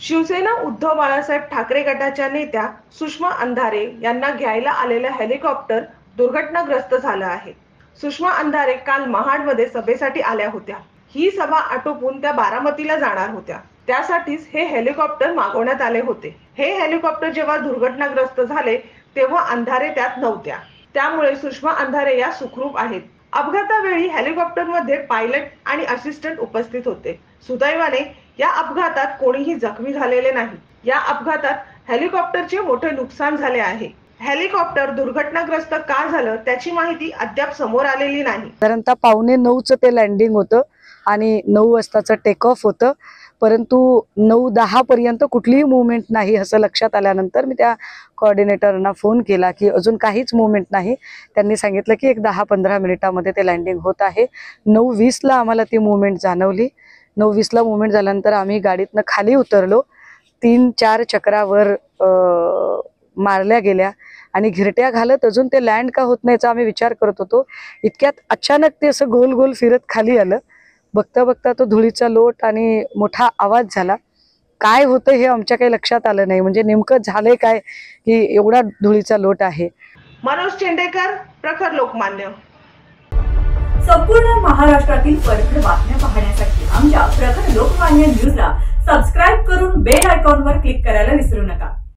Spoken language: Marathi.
शिवसेना उद्धव बाळासाहेब ठाकरे गटाच्या नेत्या सुषमा अंधारे यांना घ्यायला आलेलं हेलिकॉप्टर दुर्घटनाग्रस्त झालं आहे। सुषमा अंधारे काल महाडमध्ये सभेसाठी आल्या होत्या। ही सभा आटोपून त्या बारामतीला जाणार होत्या। त्यासाठीच हे हेलिकॉप्टर मागवण्यात आले होते। हे हेलिकॉप्टर जेव्हा दुर्घटनाग्रस्त झाले तेव्हा अंधारे त्यात नव्हत्या। त्यामुळे सुषमा अंधारे या सुखरूप आहेत। अपघातावेळी हेलिकॉप्टरमध्ये पायलट आणि असिस्टंट उपस्थित होते। सुदैवाने या अपघातात कोणीही जखमी झालेले नाही। या अपघातात हेलिकॉप्टरचे मोठे नुकसान झाले आहे। हेलिकॉप्टर दुर्घटनाग्रस्त का झालं त्याची माहिती अद्याप समोर आलेली नाही। साधारणतः 8:45 ते लँडिंग होतं आणि 9 वाजताचं टेक ऑफ होतं, परंतु 9:10 पर्यंत कुठलीही मूवमेंट नाही असं लक्षात आल्यानंतर मी त्या कोऑर्डिनेटरना फोन केला की अजून काहीच मूवमेंट नाही। त्यांनी सांगितलं की एक 10-15 मिनिटांमध्ये ते लँडिंग होत आहे। 9:20 ला आम्हाला ती मूवमेंट जाणवली। 9:20 ला मूवमेंट झाल्यानंतर आम्ही गाडीतनं खाली उतरलो। 3-4 चक्रावर मारल्या गेल्या आणि घिरट्या घालत अजून ते लँड का होत नाहीचा आम्ही विचार करत होतो। इतक्यात अचानक ते असं गोल गोल फिरत खाली आलं। बघता बघता तो धुळीचा लोट आणि मोठा आवाज झाला। काय होतं हे आमच्या काही लक्षात आलं नाही, म्हणजे नेमकं झालंय काय की एवढा धुळीचा लोट आहे। मनोज चेंडेकर, प्रखर लोकमान्य। संपूर्ण महाराष्ट्रातील परखड बातम्या पाहण्यासाठी आमच्या प्रखर लोकमान्य न्यूजला सबस्क्राइब करून बेल आयकॉनवर क्लिक करायला विसरू नका।